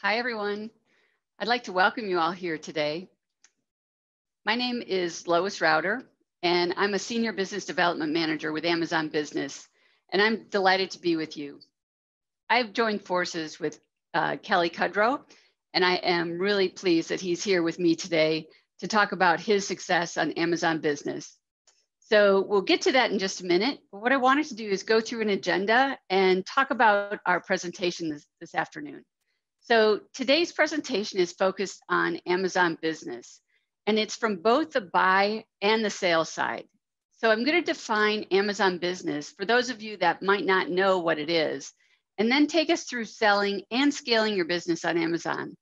Hi, everyone. I'd like to welcome you all here today. My name is Lois Rauter, and I'm a Senior Business Development Manager with Amazon Business, and I'm delighted to be with you. I've joined forces with Kelly Kudrow, and I am really pleased that he's here with me today to talk about his success on Amazon Business. So we'll get to that in just a minute, but what I wanted to do is go through an agenda and talk about our presentation this afternoon. So today's presentation is focused on Amazon Business, and it's from both the buy and the sales side. So I'm going to define Amazon Business for those of you that might not know what it is, and then take us through selling and scaling your business on Amazon.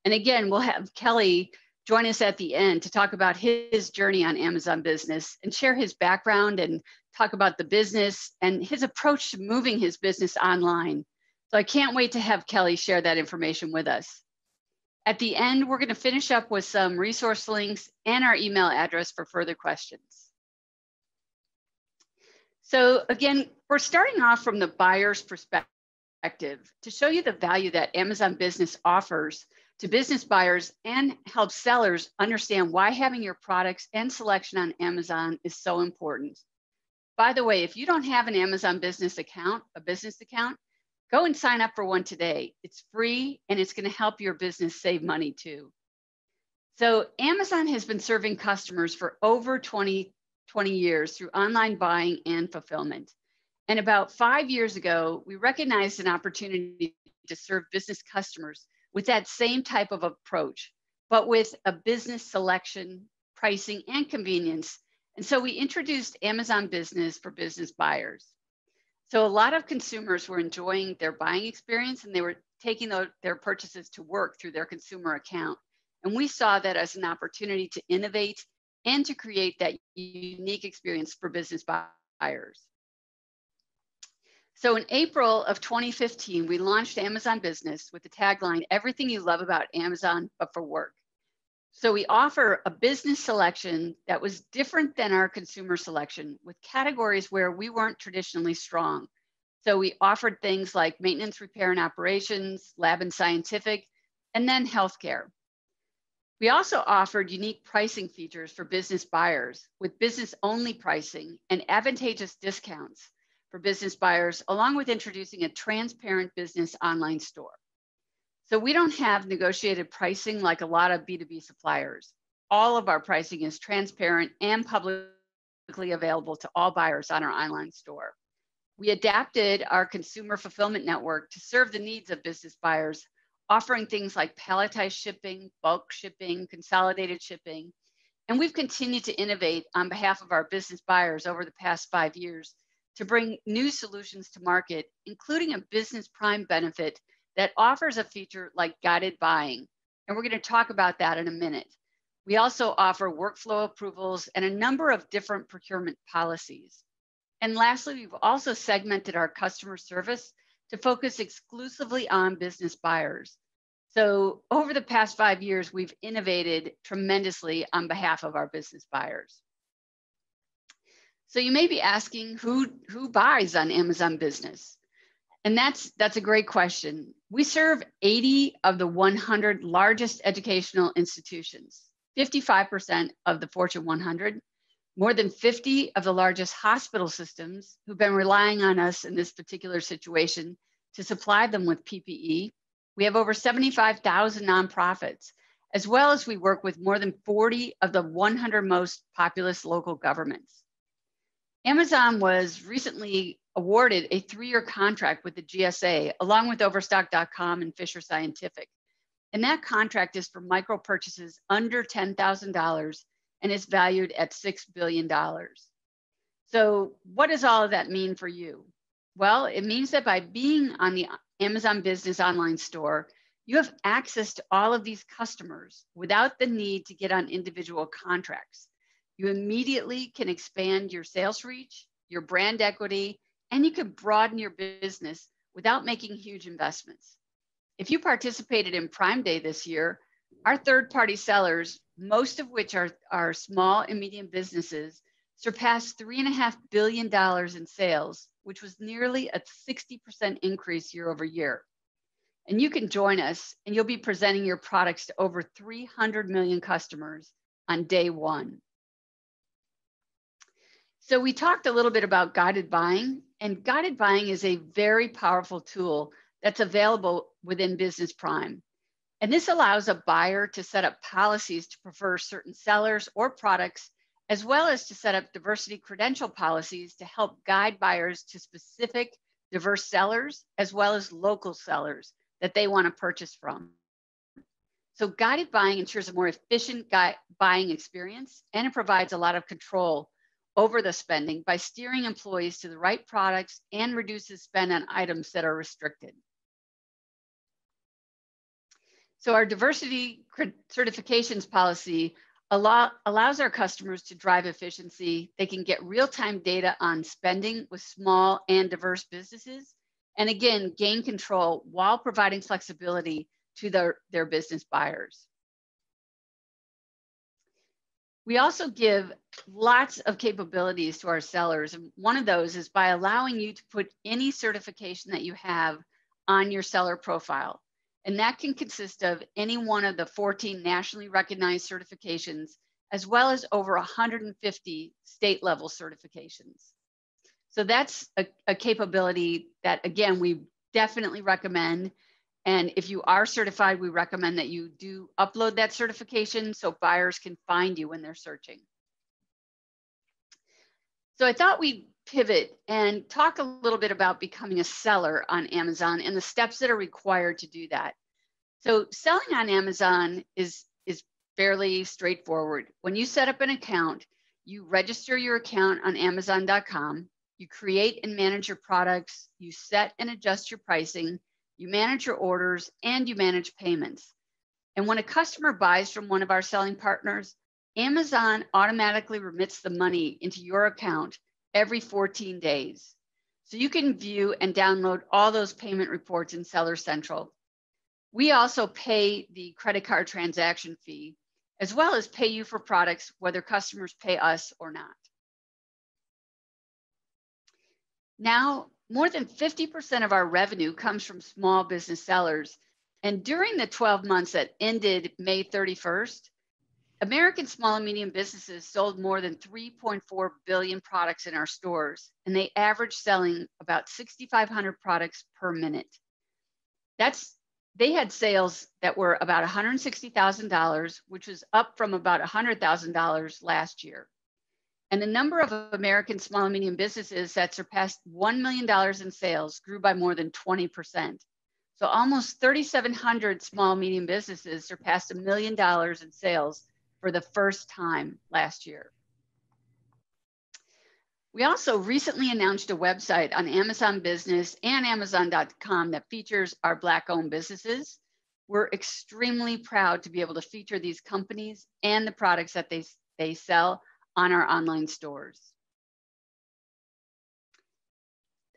And again, we'll have Kelly join us at the end to talk about his journey on Amazon Business and share his background and talk about the business and his approach to moving his business online. So I can't wait to have Kelly share that information with us. At the end, we're going to finish up with some resource links and our email address for further questions. So again, we're starting off from the buyer's perspective to show you the value that Amazon Business offers to business buyers and help sellers understand why having your products and selection on Amazon is so important. By the way, if you don't have an Amazon Business account, go and sign up for one today. It's free and it's going to help your business save money too. So Amazon has been serving customers for over 20 years through online buying and fulfillment. And about 5 years ago, we recognized an opportunity to serve business customers with that same type of approach, but with a business selection, pricing, and convenience. And so we introduced Amazon Business for business buyers. So a lot of consumers were enjoying their buying experience and they were taking their purchases to work through their consumer account. And we saw that as an opportunity to innovate and to create that unique experience for business buyers. So in April of 2015, we launched Amazon Business with the tagline, "Everything you love about Amazon, but for work." So we offer a business selection that was different than our consumer selection with categories where we weren't traditionally strong. So we offered things like maintenance, repair, and operations, lab and scientific, and then healthcare. We also offered unique pricing features for business buyers with business-only pricing and advantageous discounts for business buyers, along with introducing a transparent business online store. So we don't have negotiated pricing like a lot of B2B suppliers. All of our pricing is transparent and publicly available to all buyers on our online store. We adapted our consumer fulfillment network to serve the needs of business buyers, offering things like palletized shipping, bulk shipping, consolidated shipping. And we've continued to innovate on behalf of our business buyers over the past 5 years to bring new solutions to market, including a business prime benefit that offers a feature like guided buying. And we're going to talk about that in a minute. We also offer workflow approvals and a number of different procurement policies. And lastly, we've also segmented our customer service to focus exclusively on business buyers. So over the past 5 years, we've innovated tremendously on behalf of our business buyers. So you may be asking who buys on Amazon Business? And that's a great question. We serve 80 of the 100 largest educational institutions, 55% of the Fortune 100, more than 50 of the largest hospital systems who've been relying on us in this particular situation to supply them with PPE. We have over 75,000 nonprofits, as well as we work with more than 40 of the 100 most populous local governments. Amazon was recently awarded a 3-year contract with the GSA, along with Overstock.com and Fisher Scientific. And that contract is for micro purchases under $10,000 and is valued at $6 billion. So what does all of that mean for you? Well, it means that by being on the Amazon Business online store, you have access to all of these customers without the need to get on individual contracts. You immediately can expand your sales reach, your brand equity, and you can broaden your business without making huge investments. If you participated in Prime Day this year, our third-party sellers, most of which are small and medium businesses, surpassed $3.5 billion in sales, which was nearly a 60% increase year over year. And you can join us, and you'll be presenting your products to over 300 million customers on day one. So we talked a little bit about guided buying, and guided buying is a very powerful tool that's available within Business Prime. And this allows a buyer to set up policies to prefer certain sellers or products, as well as to set up diversity credential policies to help guide buyers to specific diverse sellers, as well as local sellers that they want to purchase from. So guided buying ensures a more efficient buying experience, and it provides a lot of control over the spending by steering employees to the right products and reduces spend on items that are restricted. So our diversity certifications policy allows our customers to drive efficiency. They can get real-time data on spending with small and diverse businesses, and again, gain control while providing flexibility to their business buyers. We also give lots of capabilities to our sellers. And one of those is by allowing you to put any certification that you have on your seller profile. And that can consist of any one of the 14 nationally recognized certifications, as well as over 150 state level certifications. So that's a capability that, again, we definitely recommend. And if you are certified, we recommend that you do upload that certification so buyers can find you when they're searching. So I thought we'd pivot and talk a little bit about becoming a seller on Amazon and the steps that are required to do that. So selling on Amazon is fairly straightforward. When you set up an account, you register your account on Amazon.com, you create and manage your products, you set and adjust your pricing, you manage your orders, and you manage payments. And when a customer buys from one of our selling partners, Amazon automatically remits the money into your account every 14 days. So you can view and download all those payment reports in Seller Central. We also pay the credit card transaction fee, as well as pay you for products, whether customers pay us or not. Now, more than 50% of our revenue comes from small business sellers. And during the 12 months that ended May 31st, American small and medium businesses sold more than 3.4 billion products in our stores, and they average selling about 6,500 products per minute. They had sales that were about $160,000, which was up from about $100,000 last year. And the number of American small and medium businesses that surpassed $1 million in sales grew by more than 20%. So almost 3,700 small and medium businesses surpassed $1 million in sales for the first time last year. We also recently announced a website on Amazon Business and Amazon.com that features our Black-owned businesses. We're extremely proud to be able to feature these companies and the products that they sell on our online stores.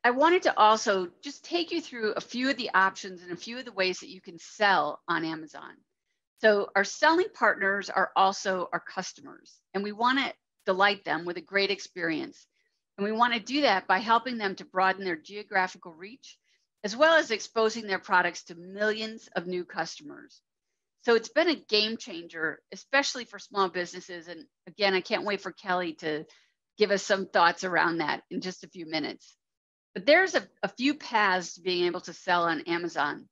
I wanted to also just take you through a few of the options and a few of the ways that you can sell on Amazon. So our selling partners are also our customers, and we want to delight them with a great experience. And we want to do that by helping them to broaden their geographical reach, as well as exposing their products to millions of new customers. So it's been a game changer, especially for small businesses. And again, I can't wait for Kelly to give us some thoughts around that in just a few minutes. But there's a few paths to being able to sell on Amazon.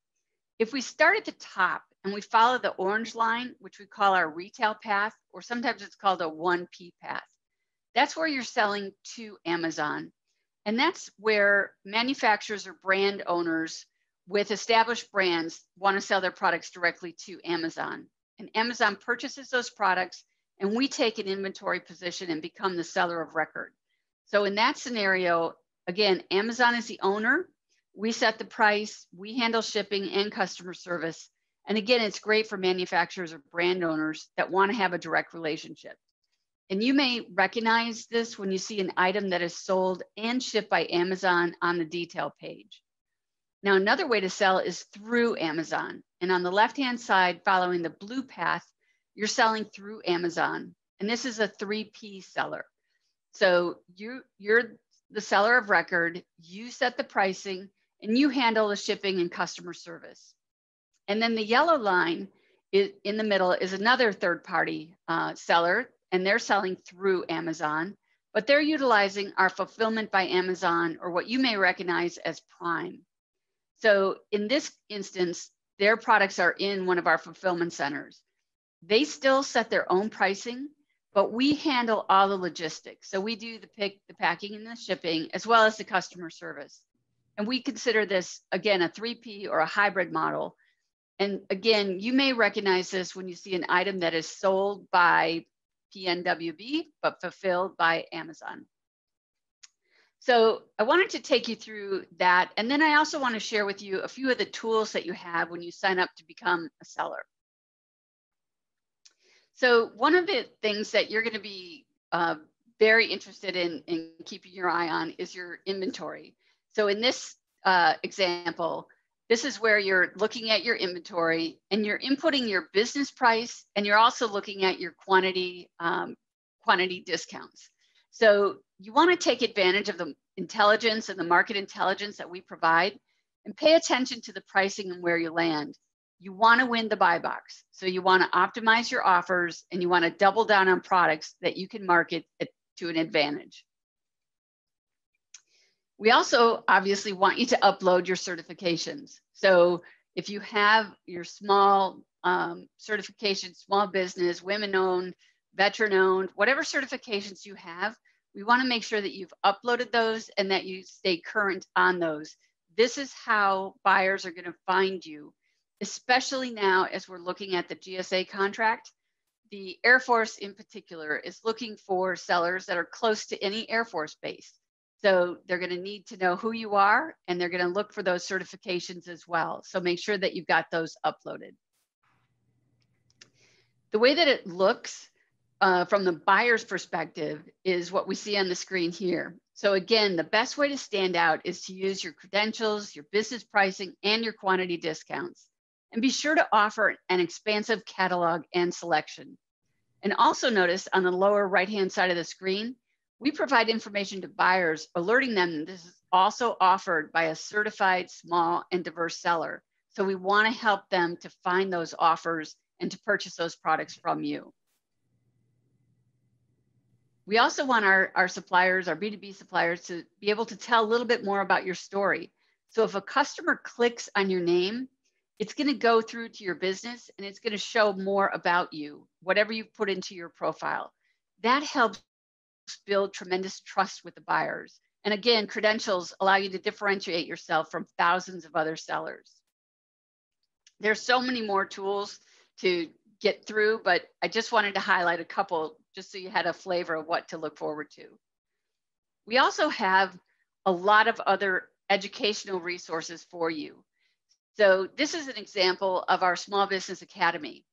If we start at the top and we follow the orange line, which we call our retail path, or sometimes it's called a 1P path, that's where you're selling to Amazon. And that's where manufacturers or brand owners with established brands want to sell their products directly to Amazon. And Amazon purchases those products, and we take an inventory position and become the seller of record. So in that scenario, again, Amazon is the owner. We set the price, we handle shipping and customer service. And again, it's great for manufacturers or brand owners that want to have a direct relationship. And you may recognize this when you see an item that is sold and shipped by Amazon on the detail page. Now, another way to sell is through Amazon. And on the left-hand side, following the blue path, you're selling through Amazon. And this is a 3P seller. So you're the seller of record, you set the pricing, and you handle the shipping and customer service. And then the yellow line is, in the middle is another third-party seller, and they're selling through Amazon, but they're utilizing our Fulfillment by Amazon, or what you may recognize as Prime. So in this instance, their products are in one of our fulfillment centers. They still set their own pricing, but we handle all the logistics. So we do the pick, the packing, and the shipping, as well as the customer service. And we consider this, again, a 3P or a hybrid model. And again, you may recognize this when you see an item that is sold by PNWB, but fulfilled by Amazon. So I wanted to take you through that. And then I also want to share with you a few of the tools that you have when you sign up to become a seller. So one of the things that you're going to be very interested in keeping your eye on is your inventory. So in this example, this is where you're looking at your inventory and you're inputting your business price, and you're also looking at your quantity discounts. So you want to take advantage of the intelligence and the market intelligence that we provide, and pay attention to the pricing and where you land. You want to win the buy box. So you want to optimize your offers, and you want to double down on products that you can market to an advantage. We also obviously want you to upload your certifications. So if you have your small certification, small business, women-owned, veteran-owned, whatever certifications you have, we want to make sure that you've uploaded those and that you stay current on those. This is how buyers are going to find you, especially now as we're looking at the GSA contract. The Air Force in particular is looking for sellers that are close to any Air Force base. So they're going to need to know who you are, and they're going to look for those certifications as well. So make sure that you've got those uploaded. The way that it looks from the buyer's perspective is what we see on the screen here. So again, the best way to stand out is to use your credentials, your business pricing, and your quantity discounts. And be sure to offer an expansive catalog and selection. And also notice on the lower right-hand side of the screen, we provide information to buyers, alerting them that this is also offered by a certified small and diverse seller. So we want to help them to find those offers and to purchase those products from you. We also want our suppliers, our B2B suppliers, to be able to tell a little bit more about your story. So if a customer clicks on your name, it's going to go through to your business, and it's going to show more about you, whatever you've put into your profile. That helps build tremendous trust with the buyers. And again, credentials allow you to differentiate yourself from thousands of other sellers. There's so many more tools to get through, but I just wanted to highlight a couple just so you had a flavor of what to look forward to. We also have a lot of other educational resources for you. So this is an example of our Small Business Academy.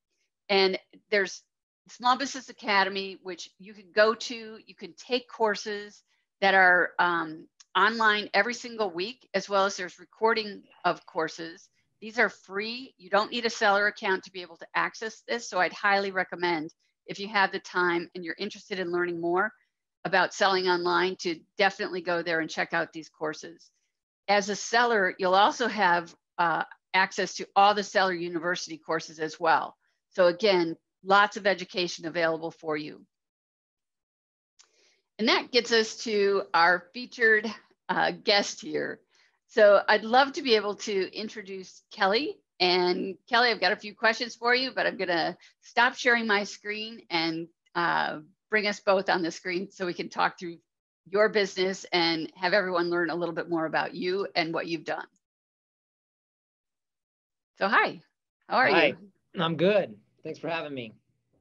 And there's Small Business Academy, which you can go to. You can take courses that are online every single week, as well as there's recording of courses. These are free. You don't need a seller account to be able to access this. So I'd highly recommend, if you have the time and you're interested in learning more about selling online, to definitely go there and check out these courses. As a seller, you'll also have access to all the Seller University courses as well. So again, lots of education available for you. And that gets us to our featured guest here. So I'd love to be able to introduce Kelly. And Kelly, I've got a few questions for you, but I'm gonna stop sharing my screen and bring us both on the screen so we can talk through your business and have everyone learn a little bit more about you and what you've done. So hi, how are you? I'm good. Thanks for having me.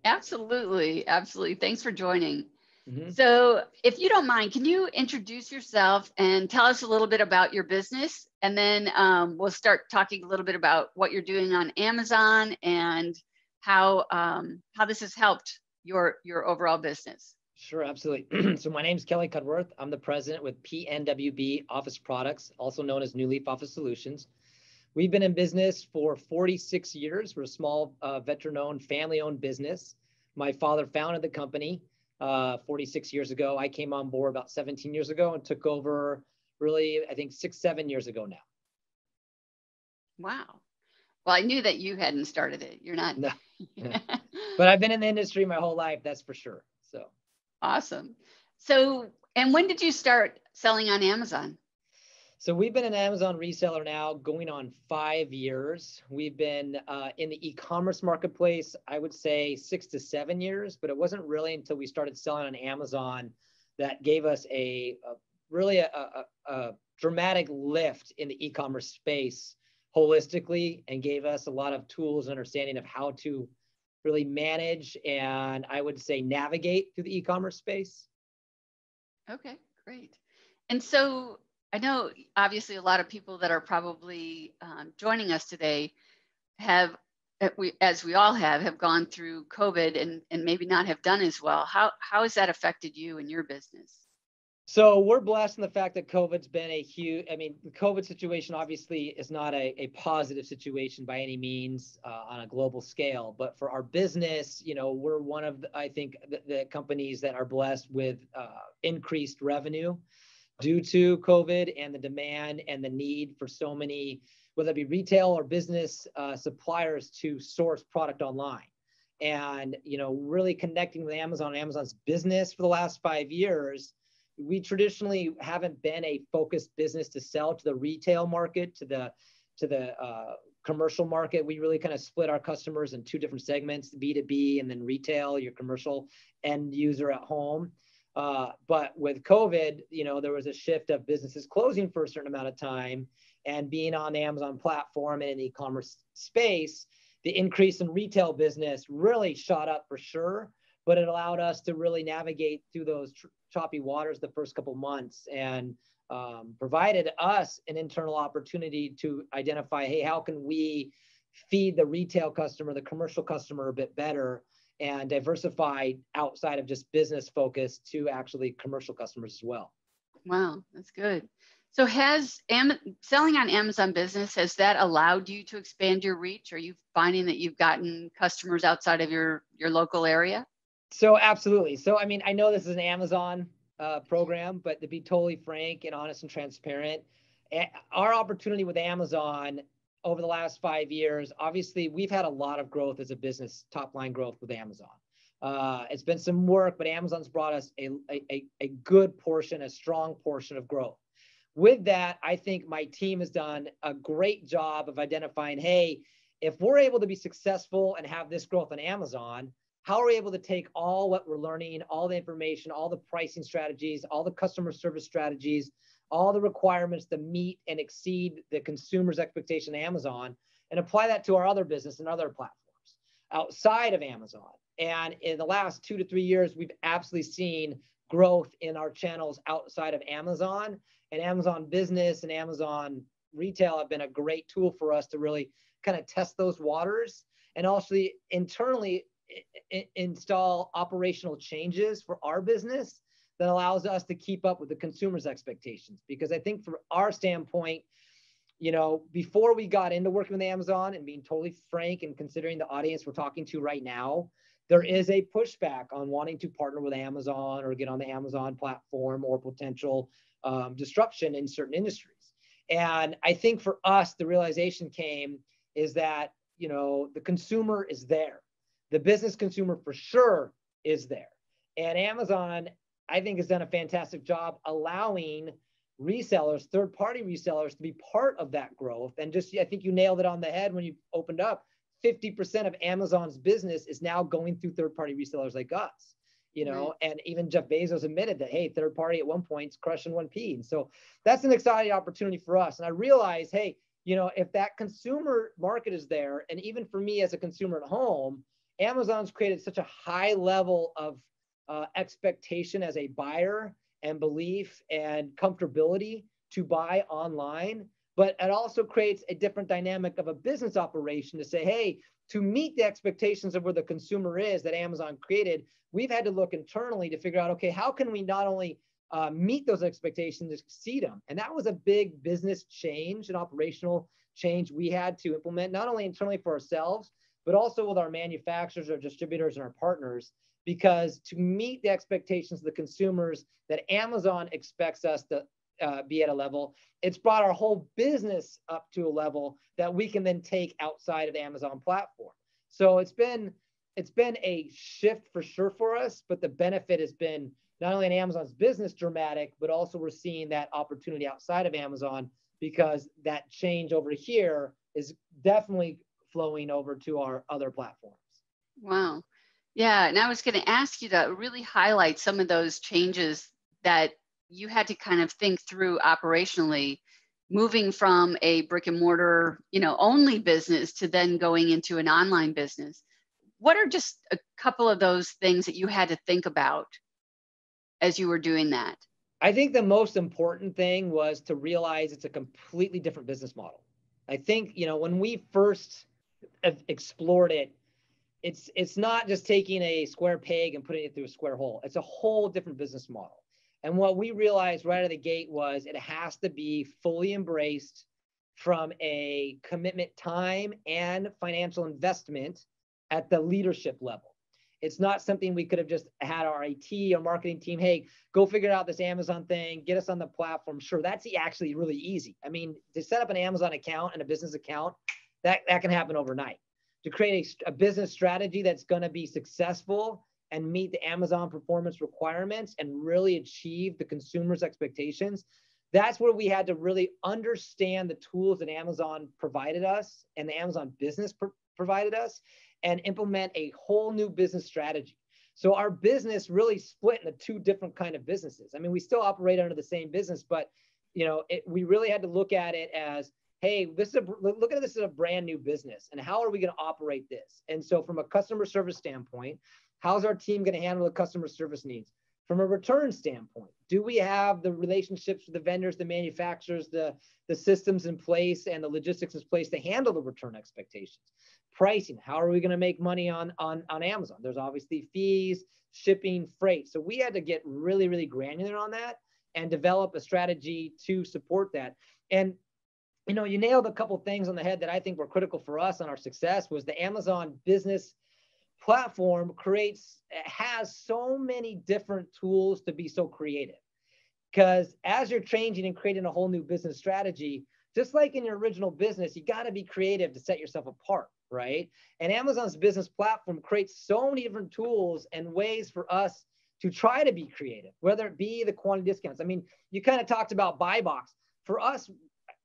Absolutely, absolutely. Thanks for joining. Mm-hmm. So if you don't mind, can you introduce yourself and tell us a little bit about your business? And then we'll start talking a little bit about what you're doing on Amazon and how this has helped your overall business. Sure, absolutely. So my name's Kelly Cudworth. I'm the president with PNWB Office Products, also known as New Leaf Office Solutions. We've been in business for 46 years. We're a small veteran-owned, family-owned business. My father founded the company 46 years ago. I came on board about 17 years ago and took over really, I think 6-7 years ago now. Wow. Well, I knew that you hadn't started it. You're not. No, no. But I've been in the industry my whole life, that's for sure. So Awesome. So, and when did you start selling on Amazon? So we've been an Amazon reseller now going on 5 years. We've been in the e-commerce marketplace, I would say 6 to 7 years, but it wasn't really until we started selling on Amazon that gave us a dramatic lift in the e-commerce space holistically, and gave us a lot of tools and understanding of how to really manage and, I would say, navigate through the e-commerce space. Okay, great. And so I know obviously a lot of people that are probably joining us today have, as we all have gone through COVID and maybe not have done as well. How has that affected you and your business? So we're blessed in the fact that COVID's been a huge, I mean, the COVID situation obviously is not a positive situation by any means on a global scale, but for our business, you know, we're one of, I think, the companies that are blessed with increased revenue due to COVID and the demand and the need for so many, whether it be retail or business suppliers to source product online. And, you know, really connecting with Amazon, Amazon's business for the last 5 years, we traditionally haven't been a focused business to sell to the retail market, to the commercial market. We really kind of split our customers in two different segments, B2B and then retail, your commercial end user at home. But with COVID, you know, there was a shift of businesses closing for a certain amount of time, and being on the Amazon platform and in the e-commerce space, the increase in retail business really shot up for sure, but it allowed us to really navigate through those choppy waters the first couple months, and provided us an internal opportunity to identify, hey, how can we feed the retail customer, the commercial customer a bit better, and diversify outside of just business focus to actually commercial customers as well. Wow, that's good. So has selling on Amazon Business, has that allowed you to expand your reach? Are you finding that you've gotten customers outside of your local area? So absolutely. So, I mean, I know this is an Amazon program, but to be totally frank and honest and transparent, our opportunity with Amazon over the last 5 years, obviously we've had a lot of growth as a business, top line growth with Amazon. It's been some work, but Amazon's brought us a good portion, a strong portion of growth. With that, I think my team has done a great job of identifying, hey, if we're able to be successful and have this growth on Amazon, how are we able to take all what we're learning, all the information, all the pricing strategies, all the customer service strategies, all the requirements to meet and exceed the consumer's expectation of Amazon, and apply that to our other business and other platforms outside of Amazon? And in the last 2 to 3 years, we've absolutely seen growth in our channels outside of Amazon, and Amazon Business and Amazon Retail have been a great tool for us to really kind of test those waters, and also internally install operational changes for our business that allows us to keep up with the consumer's expectations. Because I think from our standpoint, you know, before we got into working with Amazon, and being totally frank and considering the audience we're talking to right now, there is a pushback on wanting to partner with Amazon or get on the Amazon platform, or potential disruption in certain industries. And I think for us, the realization came is that, you know, the consumer is there. The business consumer for sure is there. And Amazon, I think, has done a fantastic job allowing resellers, third-party resellers, to be part of that growth. And just, I think you nailed it on the head when you opened up. 50% of Amazon's business is now going through third-party resellers like us, you know, and even Jeff Bezos admitted that, hey, third-party at one point is crushing 1P. And so that's an exciting opportunity for us. And I realized, hey, you know, if that consumer market is there, and even for me as a consumer at home, Amazon's created such a high level of expectation as a buyer, and belief and comfortability to buy online. But it also creates a different dynamic of a business operation to say, hey, to meet the expectations of where the consumer is that Amazon created, we've had to look internally to figure out, okay, how can we not only meet those expectations, exceed them? And that was a big business change, an operational change we had to implement, not only internally for ourselves, but also with our manufacturers, our distributors, and our partners, because to meet the expectations of the consumers that Amazon expects us to be at a level. It's brought our whole business up to a level that we can then take outside of the Amazon platform. So it's been a shift for sure for us, but the benefit has been not only in Amazon's business dramatic, but also we're seeing that opportunity outside of Amazon, because that change over here is definitely flowing over to our other platforms. Wow. Yeah. And I was going to ask you to really highlight some of those changes that you had to kind of think through operationally, moving from a brick and mortar, only business to then going into an online business. What are just a couple of those things that you had to think about as you were doing that? I think the most important thing was to realize it's a completely different business model. I think, when we first explored it, it's not just taking a square peg and putting it through a square hole. It's a whole different business model. And what we realized right out of the gate was it has to be fully embraced from a commitment time and financial investment at the leadership level. It's not something we could have just had our IT or marketing team, hey, go figure out this Amazon thing, get us on the platform. Sure, that's actually really easy. I mean, to set up an Amazon account and a business account, that can happen overnight. To create a business strategy that's going to be successful and meet the Amazon performance requirements and really achieve the consumer's expectations, that's where we had to really understand the tools that Amazon provided us and the Amazon business provided us, and implement a whole new business strategy. So our business really split into two different kind of businesses. I mean, we still operate under the same business, but we really had to look at it as, hey, look at this as a brand new business, and how are we going to operate this? And so from a customer service standpoint, how's our team going to handle the customer service needs? From a return standpoint, do we have the relationships with the vendors, the manufacturers, the systems in place and the logistics in place to handle the return expectations? Pricing, how are we going to make money on Amazon? There's obviously fees, shipping, freight. So we had to get really, really granular on that and develop a strategy to support that. And you nailed a couple of things on the head that I think were critical for us on our success. Was the Amazon business platform has so many different tools to be so creative. Because as you're changing and creating a whole new business strategy, just like in your original business, you got to be creative to set yourself apart, right? And Amazon's business platform creates so many different tools and ways for us to try to be creative, whether it be the quantity discounts. I mean, you kind of talked about buy box. For us,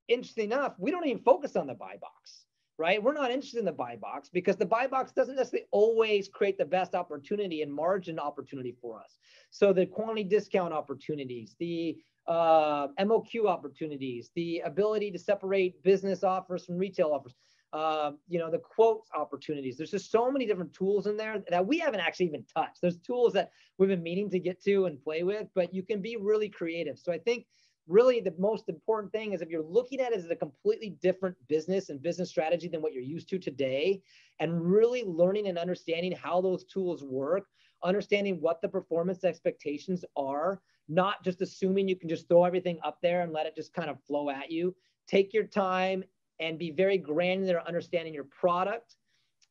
interesting enough, we don't even focus on the buy box, right? We're not interested in the buy box because the buy box doesn't necessarily always create the best opportunity and margin opportunity for us. So the quantity discount opportunities, the MOQ opportunities, the ability to separate business offers from retail offers, the quotes opportunities. There's just so many different tools in there that we haven't actually even touched. There's tools that we've been meaning to get to and play with, but you can be really creative. So I think really the most important thing is if you're looking at it as a completely different business and business strategy than what you're used to today, and really learning and understanding how those tools work, understanding what the performance expectations are, not just assuming you can just throw everything up there and let it just kind of flow at you. Take your time and be very granular understanding your product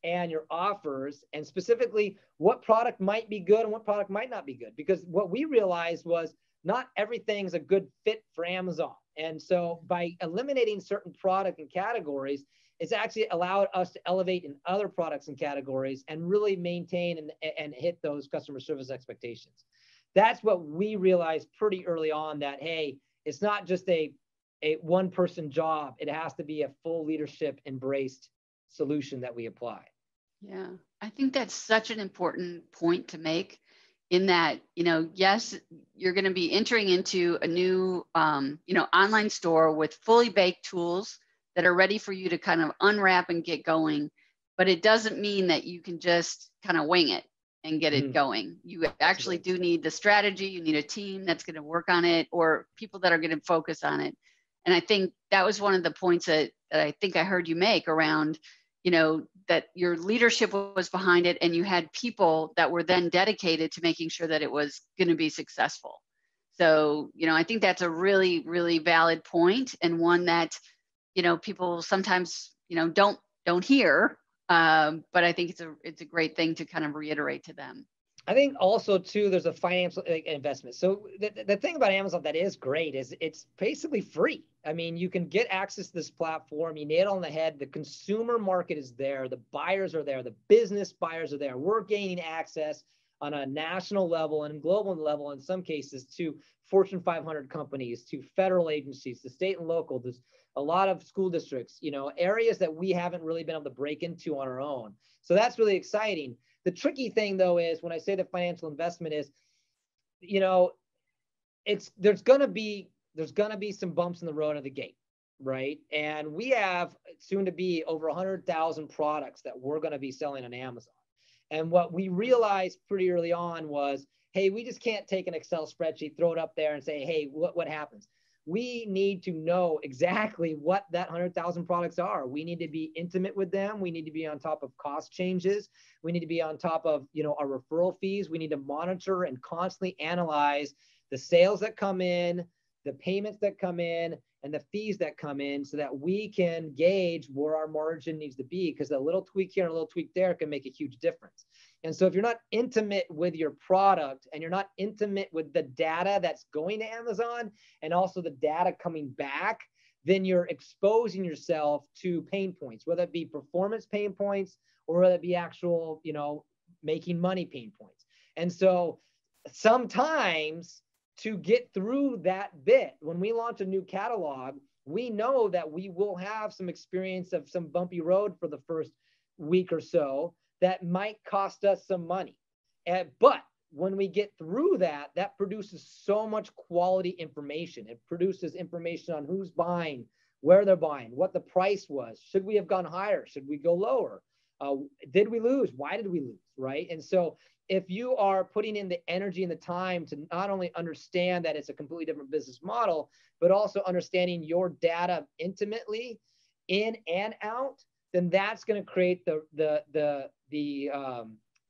and your offers, and specifically what product might be good and what product might not be good. Because what we realized was not everything's a good fit for Amazon. And so by eliminating certain product and categories, it's actually allowed us to elevate in other products and categories and really maintain and hit those customer service expectations. That's what we realized pretty early on, that, hey, it's not just a one person job. It has to be a full leadership embraced solution that we apply. Yeah, I think that's such an important point to make, in that, yes, you're going to be entering into a new, online store with fully baked tools that are ready for you to kind of unwrap and get going. But it doesn't mean that you can just kind of wing it and get it going. You actually do need the strategy. You need a team that's going to work on it, or people that are going to focus on it. And I think that was one of the points that I think I heard you make around, that your leadership was behind it, and you had people that were then dedicated to making sure that it was going to be successful. So, I think that's a really, really valid point, and one that, people sometimes, don't hear. But I think it's a great thing to kind of reiterate to them. I think also too, there's a financial investment. So the thing about Amazon that is great is it's basically free. I mean, you can get access to this platform. You nail it on the head. The consumer market is there. The buyers are there. The business buyers are there. We're gaining access on a national level and global level in some cases to Fortune 500 companies, to federal agencies, to state and local. There's a lot of school districts, you know, areas that we haven't really been able to break into on our own. So that's really exciting. The tricky thing though is when I say the financial investment is, you know, there's gonna be some bumps in the road at the gate, right? And we have soon to be over 100,000 products that we're gonna be selling on Amazon. And what we realized pretty early on was, hey, we just can't take an Excel spreadsheet, throw it up there and say, hey, what happens? We need to know exactly what that 100,000 products are. We need to be intimate with them. We need to be on top of cost changes. We need to be on top of, you know, our referral fees. We need to monitor and constantly analyze the sales that come in, the payments that come in, and the fees that come in so that we can gauge where our margin needs to be, because a little tweak here and a little tweak there can make a huge difference. And so if you're not intimate with your product and you're not intimate with the data that's going to Amazon and also the data coming back, then you're exposing yourself to pain points, whether it be performance pain points or whether it be actual, you know, making money pain points. And so sometimes to get through that bit, when we launch a new catalog, we know that we will have some experience of some bumpy road for the first week or so that might cost us some money. But when we get through that, that produces so much quality information. It produces information on who's buying, where they're buying, what the price was. Should we have gone higher? Should we go lower? Did we lose? Why did we lose, right? And so if you are putting in the energy and the time to not only understand that it's a completely different business model, but also understanding your data intimately in and out, then that's going to create the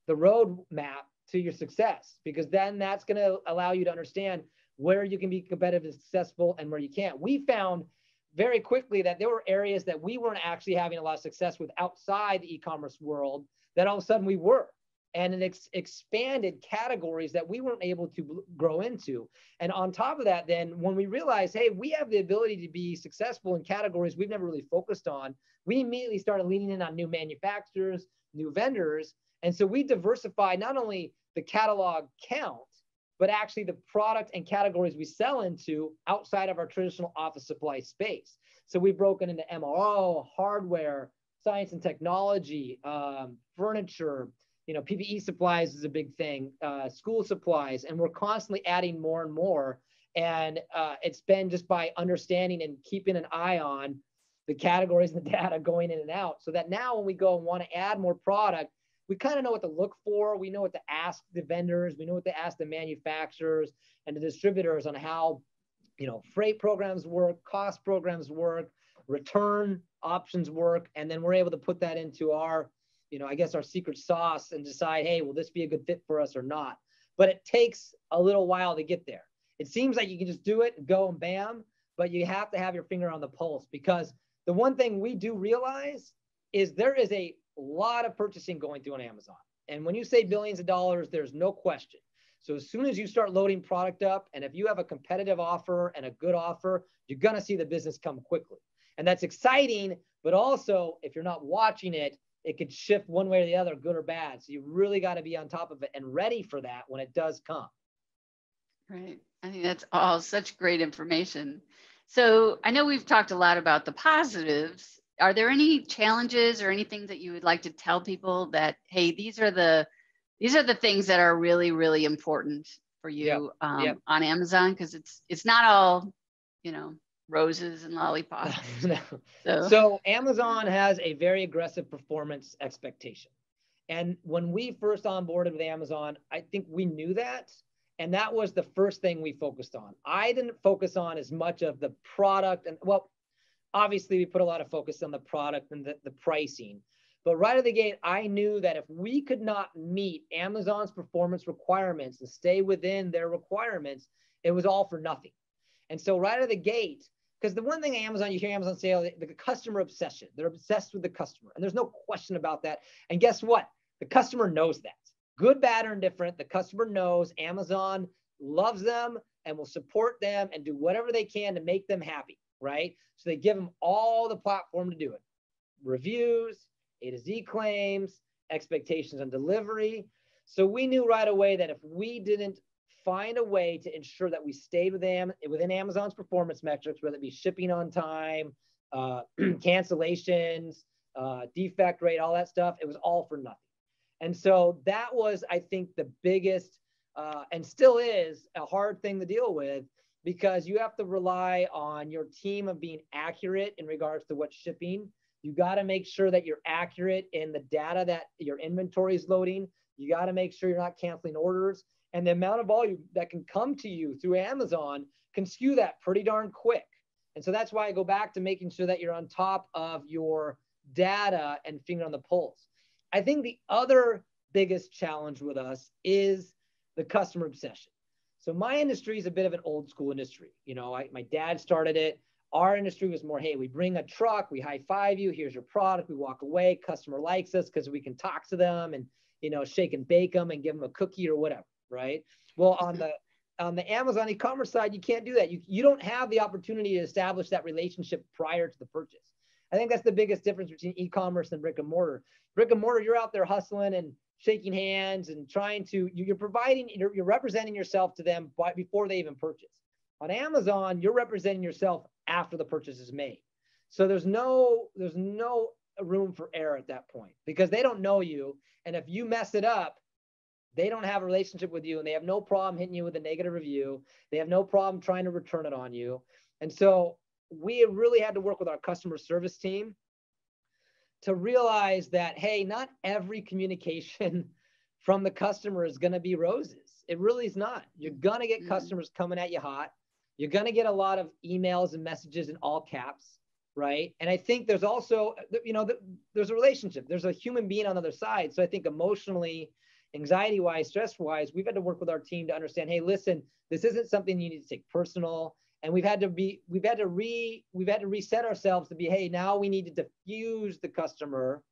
roadmap to your success, because then that's going to allow you to understand where you can be competitive and successful and where you can't. We found very quickly that there were areas that we weren't actually having a lot of success with outside the e-commerce world that all of a sudden we were. And it expanded categories that we weren't able to grow into. And on top of that, then when we realized, hey, we have the ability to be successful in categories we've never really focused on, we immediately started leaning in on new manufacturers, new vendors. And so we diversified not only the catalog count, but actually the product and categories we sell into outside of our traditional office supply space. So we've broken into MRO, hardware, science and technology, furniture, you know, PPE supplies is a big thing, school supplies, and we're constantly adding more and more. And it's been just by understanding and keeping an eye on the categories and the data going in and out, so that now when we go and want to add more product, we kind of know what to look for. We know what to ask the vendors. We know what to ask the manufacturers and the distributors on how, you know, freight programs work, cost programs work, return options work. And then we're able to put that into our, you know, I guess our secret sauce and decide, hey, will this be a good fit for us or not? But it takes a little while to get there. It seems like you can just do it and go and bam, but you have to have your finger on the pulse, because the one thing we do realize is there is a lot of purchasing going through on Amazon. And when you say billions of dollars, there's no question. So as soon as you start loading product up, and if you have a competitive offer and a good offer, you're going to see the business come quickly. And that's exciting, but also if you're not watching it, it could shift one way or the other, good or bad. So you really got to be on top of it and ready for that when it does come. Right. I think that's all such great information. So I know we've talked a lot about the positives. Are there any challenges or anything that you would like to tell people that, hey, these are the things that are really, really important for you on Amazon? Because it's not all, you know, roses and lollipops. No. So Amazon has a very aggressive performance expectation. And when we first onboarded with Amazon, I think we knew that. And that was the first thing we focused on. I didn't focus on as much of the product. And well, obviously we put a lot of focus on the product and the pricing. But right out of the gate, I knew that if we could not meet Amazon's performance requirements and stay within their requirements, it was all for nothing. And so right out of the gate, because the one thing Amazon, you hear Amazon say, the customer obsession. They're obsessed with the customer. And there's no question about that. And guess what? The customer knows that. Good, bad, or indifferent, the customer knows Amazon loves them and will support them and do whatever they can to make them happy, right? So they give them all the platform to do it. Reviews, A to Z claims, expectations on delivery. So we knew right away that if we didn't find a way to ensure that we stayed within Amazon's performance metrics, whether it be shipping on time, cancellations, defect rate, all that stuff, it was all for nothing. And so that was, I think, the biggest and still is a hard thing to deal with, because you have to rely on your team of being accurate in regards to what's shipping. You got to make sure that you're accurate in the data that your inventory is loading. You got to make sure you're not canceling orders. And the amount of volume that can come to you through Amazon can skew that pretty darn quick. And so that's why I go back to making sure that you're on top of your data and finger on the pulse. I think the other biggest challenge with us is the customer obsession. So my industry is a bit of an old school industry. You know, my dad started it. Our industry was more, hey, we bring a truck, we high five you, here's your product, we walk away, customer likes us because we can talk to them and, you know, shake and bake them and give them a cookie or whatever, right? Well, on the Amazon e-commerce side, you can't do that. You don't have the opportunity to establish that relationship prior to the purchase. I think that's the biggest difference between e-commerce and brick and mortar. Brick and mortar, you're out there hustling and shaking hands and trying to, you're representing yourself to them before they even purchase. On Amazon, you're representing yourself after the purchase is made. So there's no room for error at that point, because they don't know you. And if you mess it up, they don't have a relationship with you, and they have no problem hitting you with a negative review. They have no problem trying to return it on you. And so we really had to work with our customer service team to realize that, hey, not every communication from the customer is going to be roses. It really is not. You're going to get customers coming at you hot. You're going to get a lot of emails and messages in all caps, right? And I think there's also, you know, there's a relationship. There's a human being on the other side. So I think emotionally, anxiety-wise, stress-wise, we've had to work with our team to understand, hey, listen, this isn't something you need to take personal. And we've had to reset ourselves to be, hey, now we need to diffuse the customer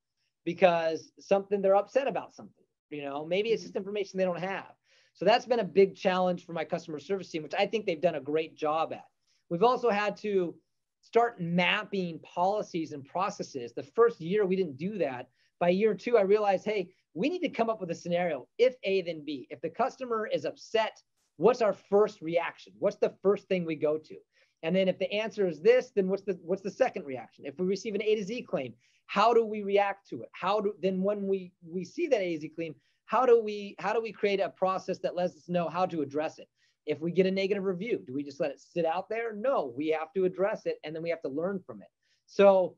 because they're upset about something. You know, maybe it's just information they don't have. So that's been a big challenge for my customer service team, which I think they've done a great job at. We've also had to start mapping policies and processes. The first year we didn't do that. By year 2, I realized, hey, we need to come up with a scenario. If A, then B. If the customer is upset, what's our first reaction? What's the first thing we go to? And then if the answer is this, then what's the second reaction? If we receive an A to Z claim, how do we react to it? Then when we see that A to Z claim, how do we create a process that lets us know how to address it? If we get a negative review, do we just let it sit out there? No, we have to address it, and then we have to learn from it. So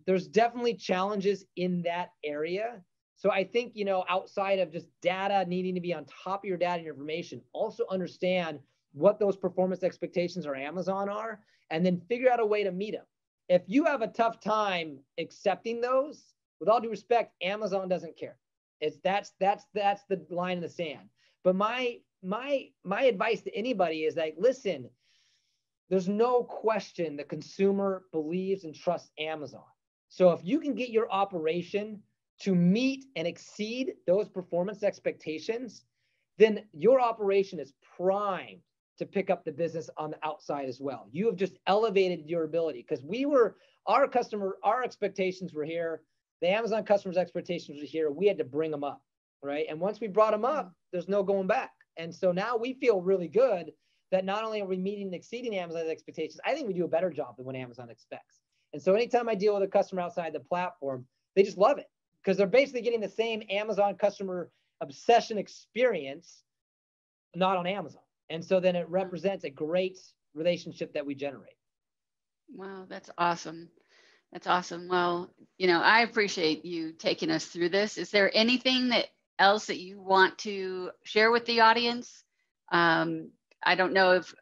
there's definitely challenges in that area. So I think, you know, outside of just data, needing to be on top of your data and your information, also understand what those performance expectations or Amazon are, and then figure out a way to meet them. If you have a tough time accepting those, with all due respect, Amazon doesn't care. That's the line in the sand. But my advice to anybody is like, listen, there's no question the consumer believes and trusts Amazon. So if you can get your operation to meet and exceed those performance expectations, then your operation is primed to pick up the business on the outside as well. You have just elevated your ability, because our expectations were here. The Amazon customers' expectations were here. We had to bring them up, right? And once we brought them up, there's no going back. And so now we feel really good that not only are we meeting and exceeding Amazon's expectations, I think we do a better job than what Amazon expects. And so anytime I deal with a customer outside the platform, they just love it, because they're basically getting the same Amazon customer obsession experience, not on Amazon. And so then it represents a great relationship that we generate. Wow, that's awesome. That's awesome. Well, you know, I appreciate you taking us through this. Is there anything else that you want to share with the audience? I don't know if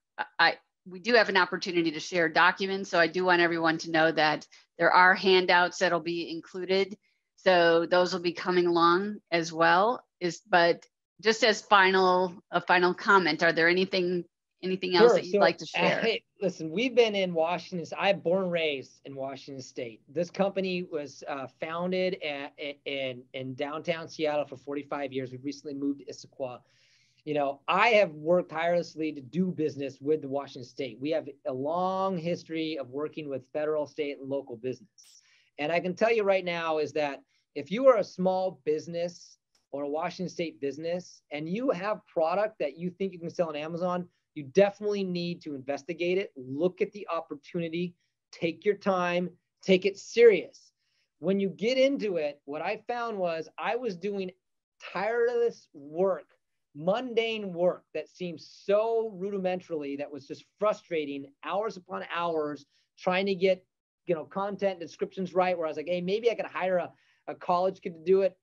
we do have an opportunity to share documents. So I do want everyone to know that there are handouts that'll be included. So those will be coming along as well. But just as a final comment, are there anything anything else that you'd So, like to share? hey, listen, we've been in Washington. I'm born and raised in Washington State. This company was founded in downtown Seattle for 45 years. We've recently moved to Issaquah. You know, I have worked tirelessly to do business with the Washington State. We have a long history of working with federal, state, and local business. And I can tell you right now is that if you are a small business or a Washington State business and you have product that you think you can sell on Amazon, you definitely need to investigate it, look at the opportunity, take your time, take it serious. When you get into it, what I found was I was doing tireless work, mundane work that seemed so rudimentarily, that was just frustrating, hours upon hours trying to get, you know, content descriptions right, where I was like, hey, maybe I could hire a college kid to do it.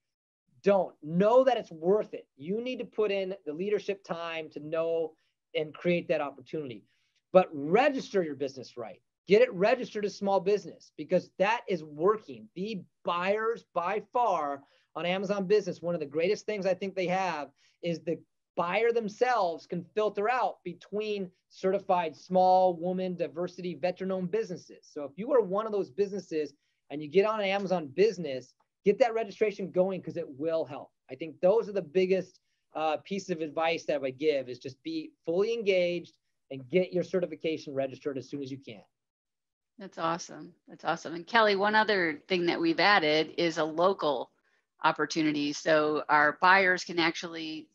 Don't. Know that it's worth it. You need to put in the leadership time to know and create that opportunity. But register your business right. Get it registered as small business, because that is working. The buyers by far on Amazon Business, one of the greatest things I think they have is the buyer themselves can filter out between certified small woman, diversity, veteran-owned businesses. So if you are one of those businesses and you get on an Amazon Business, get that registration going, because it will help. I think those are the biggest piece of advice that I would give, is just be fully engaged and get your certification registered as soon as you can. That's awesome. That's awesome. And Kelly, one other thing that we've added is a local opportunity. So our buyers can actually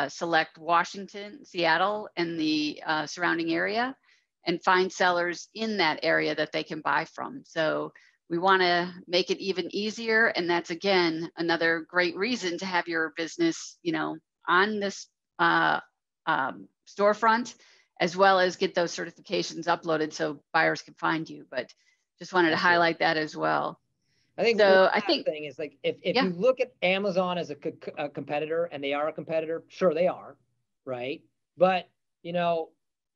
select Washington, Seattle, and the surrounding area, and find sellers in that area that they can buy from. So we want to make it even easier. And that's, again, another great reason to have your business, you know, on this storefront, as well as get those certifications uploaded so buyers can find you. But just wanted to highlight that as well. I think so. I think thing is, like, if you look at Amazon as a competitor, and they are a competitor, sure they are, right? But, you know,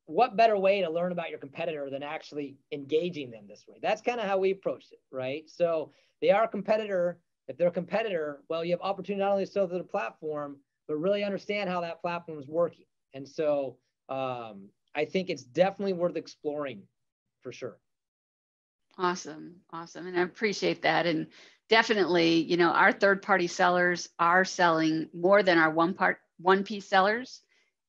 what better way to learn about your competitor than actually engaging them this way? That's kind of how we approached it, right? So they are a competitor. If they're a competitor, well, you have opportunity not only to sell to the platform, but really understand how that platform is working. And so I think it's definitely worth exploring for sure. Awesome. Awesome. And I appreciate that. And definitely, you know, our third-party sellers are selling more than our one-piece sellers.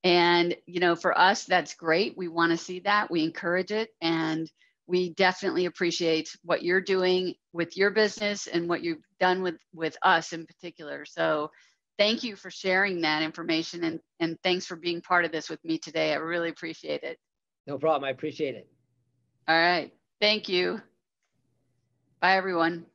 And, you know, for us, that's great. We want to see that. We encourage it. And we definitely appreciate what you're doing with your business and what you've done with us in particular. So thank you for sharing that information. And thanks for being part of this with me today. I really appreciate it. No problem. I appreciate it. All right. Thank you. Bye, everyone.